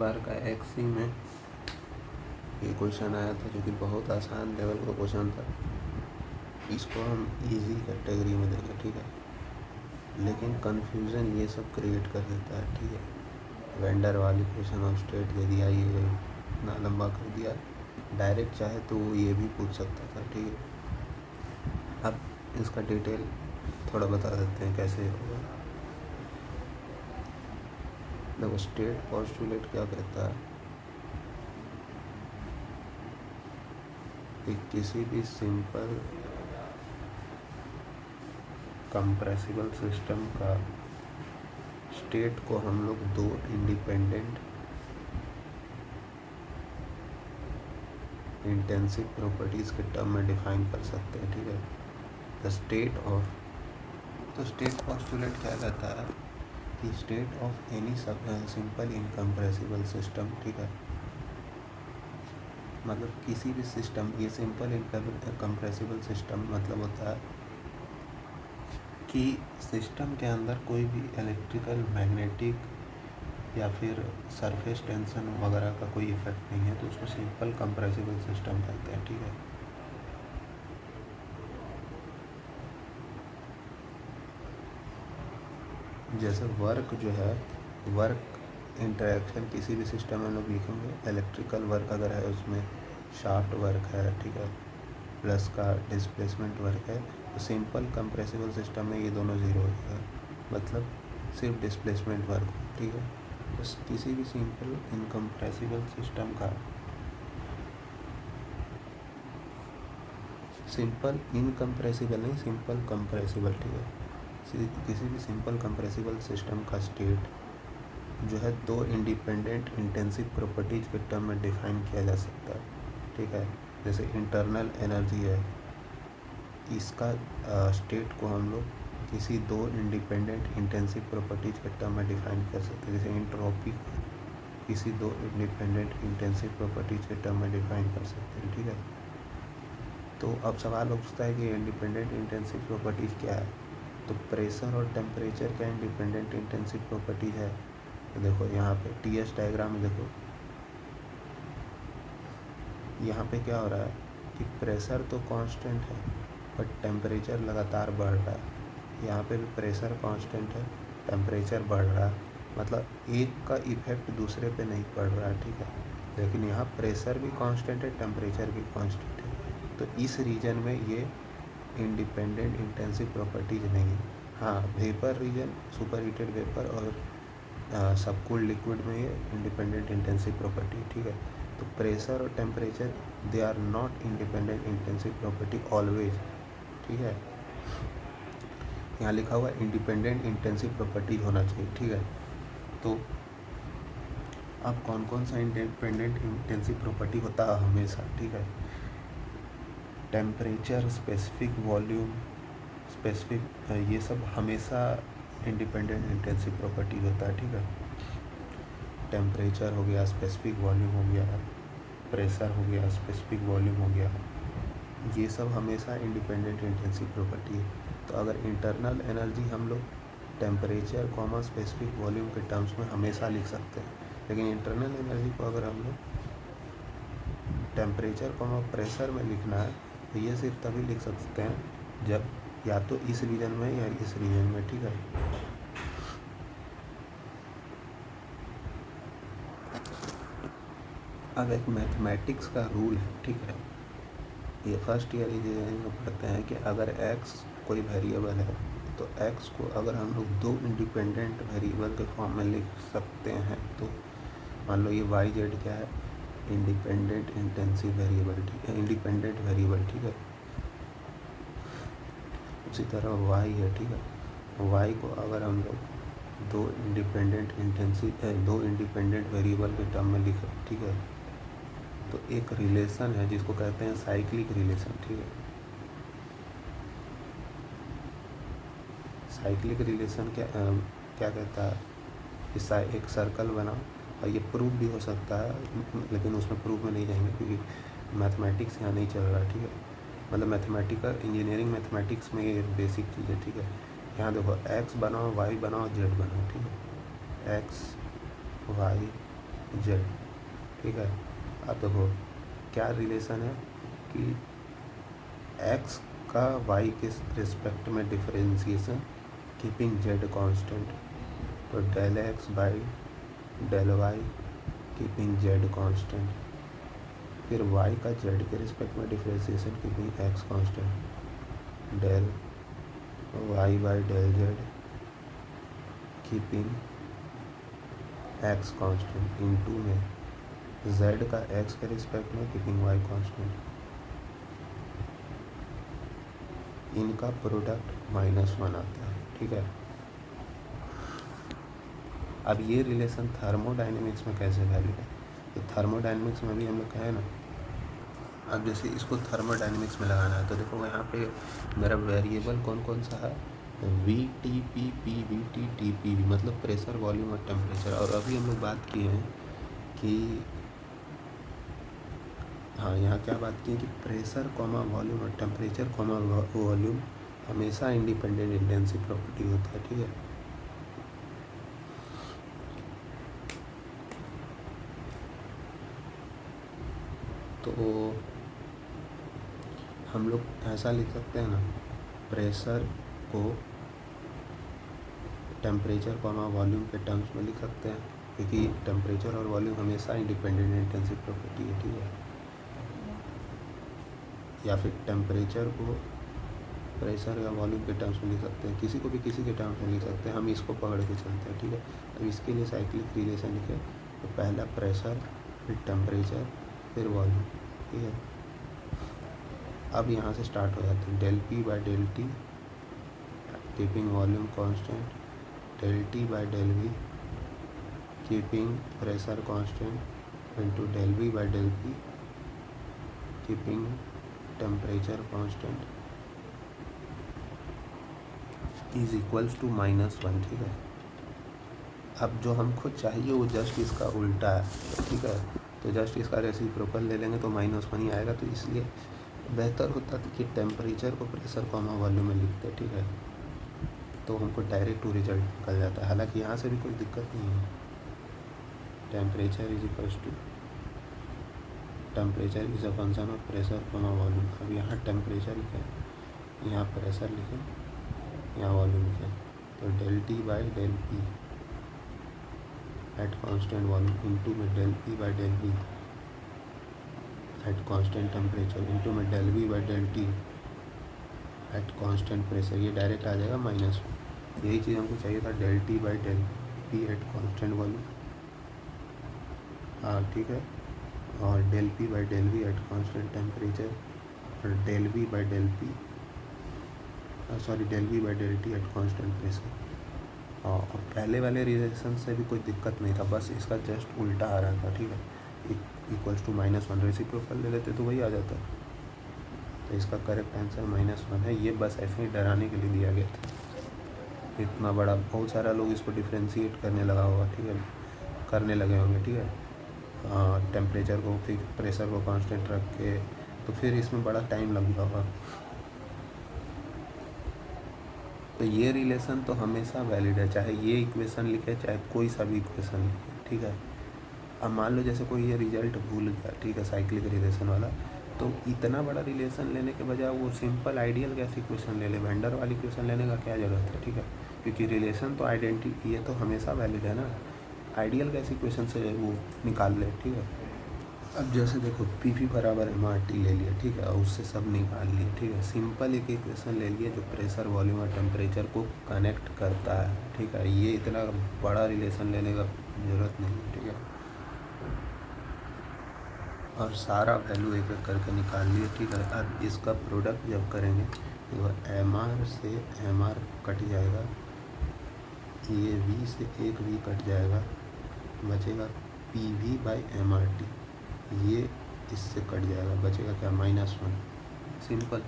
बार का एक्सी में ये क्वेश्चन आया था जो कि बहुत आसान लेवल का क्वेश्चन था। इसको हम इजी कैटेगरी में देंगे, ठीक है। लेकिन कन्फ्यूज़न ये सब क्रिएट कर देता है, ठीक है। वेंडर वाली क्वेश्चन ऑफ स्टेट दे दिया, ये इतना लंबा कर दिया। डायरेक्ट चाहे तो वो ये भी पूछ सकता था, ठीक है। अब इसका डिटेल थोड़ा बता देते हैं कैसे होगा। देखो, स्टेट पोस्टुलेट क्या कहता है कि किसी भी सिंपल कंप्रेसिबल सिस्टम का स्टेट को हम लोग दो इंडिपेंडेंट इंटेंसिव प्रॉपर्टीज़ के टर्म में डिफाइन कर सकते हैं, ठीक है। द स्टेट ऑफ, तो स्टेट पोस्टुलेट क्या कहता है कि state of any simple incompressible system, ठीक है, मतलब किसी भी सिस्टम, ये सिंपल इनकम्प्रेसिबल सिस्टम मतलब होता है कि सिस्टम के अंदर कोई भी इलेक्ट्रिकल, मैग्नेटिक या फिर सरफेस टेंशन वगैरह का कोई इफेक्ट नहीं है, तो उसको सिंपल कंप्रेसिबल सिस्टम कहते हैं, ठीक है। जैसे वर्क जो है, वर्क इंटरेक्शन किसी भी सिस्टम में लोग लिखेंगे, इलेक्ट्रिकल वर्क अगर है उसमें शाफ्ट वर्क है, ठीक है, प्लस का डिस्प्लेसमेंट वर्क है, तो सिंपल कंप्रेसिबल सिस्टम में ये दोनों ज़ीरो है, मतलब सिर्फ डिस्प्लेसमेंट वर्क, ठीक है। बस किसी भी सिंपल इनकम्प्रेसिबल सिस्टम का, सिंपल इनकम्प्रेसिबल नहीं, सिंपल कंप्रेसिबल, ठीक है, किसी भी सिंपल कंप्रेसिबल सिस्टम का स्टेट जो है दो इंडिपेंडेंट इंटेंसिव प्रॉपर्टीज के टर्म में डिफाइन किया जा सकता है, ठीक है। जैसे इंटरनल एनर्जी है, इसका स्टेट को हम लोग किसी दो इंडिपेंडेंट इंटेंसिव प्रॉपर्टीज के टर्म में डिफाइन कर सकते हैं। जैसे इंट्रोपी किसी दो इंडिपेंडेंट इंटेंसिव प्रॉपर्टीज के टर्म में डिफाइन कर सकते हैं, ठीक है। तो अब सवाल उठता है कि इंडिपेंडेंट इंटेंसिव प्रॉपर्टीज क्या है। तो प्रेशर और टेम्परेचर क्या इंडिपेंडेंट इंटेंसिव प्रॉपर्टीज है। तो देखो यहाँ पे टीएस डायग्राम में देखो, यहाँ पे क्या हो रहा है कि प्रेशर तो कांस्टेंट है बट टेम्परेचर लगातार बढ़ रहा है। यहाँ पे भी प्रेशर कांस्टेंट है, टेम्परेचर बढ़ रहा है, मतलब एक का इफेक्ट दूसरे पे नहीं पड़ रहा है, ठीक है। लेकिन यहाँ प्रेशर भी कांस्टेंट है, टेम्परेचर भी कांस्टेंट है, तो इस रीजन में ये इंडिपेंडेंट इंटेंसिव प्रॉपर्टीज नहीं है। हाँ, vapour region, super heated vapour और सबकूल्ड लिक्विड में ये इंडिपेंडेंट इंटेंसिव प्रॉपर्टी, ठीक है। तो प्रेशर और temperature they are not independent intensive property always, ठीक है। यहाँ लिखा हुआ इंडिपेंडेंट इंटेंसिव प्रॉपर्टीज होना चाहिए, ठीक है। तो अब कौन कौन सा इंडिपेंडेंट इंटेंसिव प्रॉपर्टी होता है हमेशा, ठीक है। टेम्परेचर, स्पेसिफिक वॉल्यूम, स्पेसिफिक, ये सब हमेशा इंडिपेंडेंट इंटेंसिव प्रॉपर्टी होता है, ठीक है। टेम्परेचर हो गया, स्पेसिफिक वॉल्यूम हो गया, प्रेशर हो गया, स्पेसिफिक वॉल्यूम हो गया, ये सब हमेशा इंडिपेंडेंट इंटेंसिव प्रॉपर्टी है। तो अगर इंटरनल एनर्जी हम लोग टेम्परेचर कॉमा स्पेसिफिक वॉल्यूम के टर्म्स में हमेशा लिख सकते हैं, लेकिन इंटरनल एनर्जी को अगर हम लोग टेम्परेचर कॉमा प्रेशर में लिखना है तो ये सिर्फ तभी लिख सकते हैं जब या तो इस रीजन में या इस रीजन में, ठीक है। अब एक मैथमेटिक्स का रूल है, ठीक है। ये फर्स्ट ईयर इंजीनियरिंग में पढ़ते हैं कि अगर x कोई वेरिएबल है तो x को अगर हम लोग दो इंडिपेंडेंट वेरिएबल के फॉर्म में लिख सकते हैं, तो मान लो ये वाई जेड क्या है, इंडिपेंडेंट इंटेंसिव वेरिएबल, ठीक है, इंडिपेंडेंट वेरिएबल, ठीक है। उसी तरह वाई है, ठीक है, वाई को अगर हम लोग दो इंडिपेंडेंट वेरिएबल के टर्म में लिखें, ठीक है, तो एक रिलेशन है जिसको कहते हैं साइक्लिक रिलेशन, ठीक है। साइक्लिक रिलेशन क्या कहता है, इस एक सर्कल बनाओ, और ये प्रूफ भी हो सकता है, लेकिन उसमें प्रूफ में नहीं जाएंगे क्योंकि मैथमेटिक्स यहाँ नहीं चल रहा, ठीक है। मतलब मैथमेटिकल इंजीनियरिंग मैथमेटिक्स में ये बेसिक चीज़ है, ठीक है। यहाँ देखो एक्स बनाओ, वाई बनाओ, जेड बनाओ, ठीक है, एक्स वाई जेड। ठीक है, अब देखो क्या रिलेशन है कि एक्स का वाई के रिस्पेक्ट में डिफरेंशिएशन कीपिंग जेड कांस्टेंट, तो del X by del Y keeping Z constant. फिर वाई का जेड के रिस्पेक्ट में differentiation keeping X constant, del Y by del Z keeping X constant, into में Z का X के respect में keeping Y constant. इनका प्रोडक्ट -1 आता है। ठीक है, अब ये रिलेशन थर्मोडाइनमिक्स में कैसे वैलिड है? तो थर्मोडाइनमिक्स में भी हम लोग कहें ना, अब जैसे इसको थर्मोडाइनमिक्स में लगाना है तो देखो यहाँ पे मेरा वेरिएबल कौन कौन सा है, we T P P V T T P V, मतलब प्रेशर वॉल्यूम और टेम्परेचर। और अभी हम लोग बात किए हैं कि हाँ, यहाँ क्या बात की कि प्रेशर कॉमा वॉल्यूम और टेम्परेचर कॉमा वॉल्यूम हमेशा इंडिपेंडेंट इंटेंसिव प्रॉपर्टी होता है। ठीक है, तो हम लोग ऐसा लिख सकते हैं ना, प्रेशर को टेम्परेचर कॉमा वॉल्यूम के टर्म्स में लिख सकते हैं, क्योंकि टेम्परेचर और वॉल्यूम हमेशा इंडिपेंडेंट इंटेंसिव प्रॉपर्टी है। ठीक है, या फिर टेम्परेचर को प्रेशर या वॉल्यूम के टर्म्स में लिख सकते हैं, किसी को भी किसी के टर्म्स में लिख सकते हैं, हम इसको पकड़ के चलते हैं। ठीक है, अब इसके लिए साइक्लिक रिलेशन लिखे, तो पहला प्रेशर, फिर टेम्परेचर, फिर वॉल्यूम। ठीक है, अब यहाँ से स्टार्ट हो जाते हैं, del P by del T keeping volume constant, del T by del V keeping pressure constant into del V by del P keeping temperature constant is equals to -1। ठीक है, अब जो हमको चाहिए वो जस्ट इसका उल्टा है। ठीक है, तो जस्ट इसका रेसिप्रोकल ले लेंगे तो -1 ही आएगा, तो इसलिए बेहतर होता था कि टेम्परेचर को प्रेशर कॉमा वॉल्यूम में लिखते। ठीक है, तो हमको डायरेक्ट टू रिजल्ट निकल जाता है। हालांकि यहाँ से भी कोई दिक्कत नहीं है, temperature is equals to temperature is a function of pressure comma volume. अब यहाँ टेम्परेचर लिखें, यहाँ प्रेशर लिखें, यहाँ वॉल्यूम लिखें, तो del T by del P at constant volume into में del P by del V at constant temperature into में del V by del T at constant pressure. ये डायरेक्ट आ जाएगा -1। यही चीज़ हमको चाहिए था, del T by del P at constant volume. हाँ ठीक है, और del P by del V at constant temperature, और del V by del P del V by del T at constant pressure. और पहले वाले रिलेशन से भी कोई दिक्कत नहीं था, बस इसका जस्ट उल्टा आ रहा था। ठीक है, इक्वल्स टू -1, रेसिप्रोकल ले लेते तो वही आ जाता। तो इसका करेक्ट आंसर -1 है। ये बस ऐसे ही डराने के लिए दिया गया था। इतना बड़ा, बहुत सारा लोग इसको डिफ्रेंशिएट करने लगा होगा। ठीक है, करने लगे होंगे। ठीक है, टेम्परेचर को फिर प्रेशर को कांस्टेंट रख के, तो फिर इसमें बड़ा टाइम लग गया होगा। तो ये रिलेशन तो हमेशा वैलिड है, चाहे ये इक्वेशन लिखे चाहे कोई सा भी इक्वेशन लिखे। ठीक है, अब मान लो जैसे कोई ये रिजल्ट भूल गया, ठीक है, साइक्लिक रिलेशन वाला, तो इतना बड़ा रिलेशन लेने के बजाय वो सिंपल आइडियल गैस इक्वेशन ले ले, वेंडर वाली इक्वेशन लेने का क्या ज़रूरत है। ठीक है, क्योंकि रिलेशन तो आइडेंटिटी, ये तो हमेशा वैलिड है ना, आइडियल गैस इक्वेशन से वो निकाल ले। ठीक है, अब जैसे देखो पी वी बराबर MRT ले लिया, ठीक है, और उससे सब निकाल लिए। ठीक है, सिंपल एक इक्वेशन ले लिए जो प्रेशर वॉल्यूम और टेम्परेचर को कनेक्ट करता है। ठीक है, ये इतना बड़ा रिलेशन लेने का ज़रूरत नहीं है। ठीक है, और सारा वैल्यू एक एक करके निकाल लिए। ठीक है, अब इसका प्रोडक्ट जब करेंगे तो MR से MR कट जाएगा, ये V से एक V कट जाएगा, बचेगा PV बाई MRT, ये इससे कट जाएगा, बचेगा क्या, -1। सिंपल।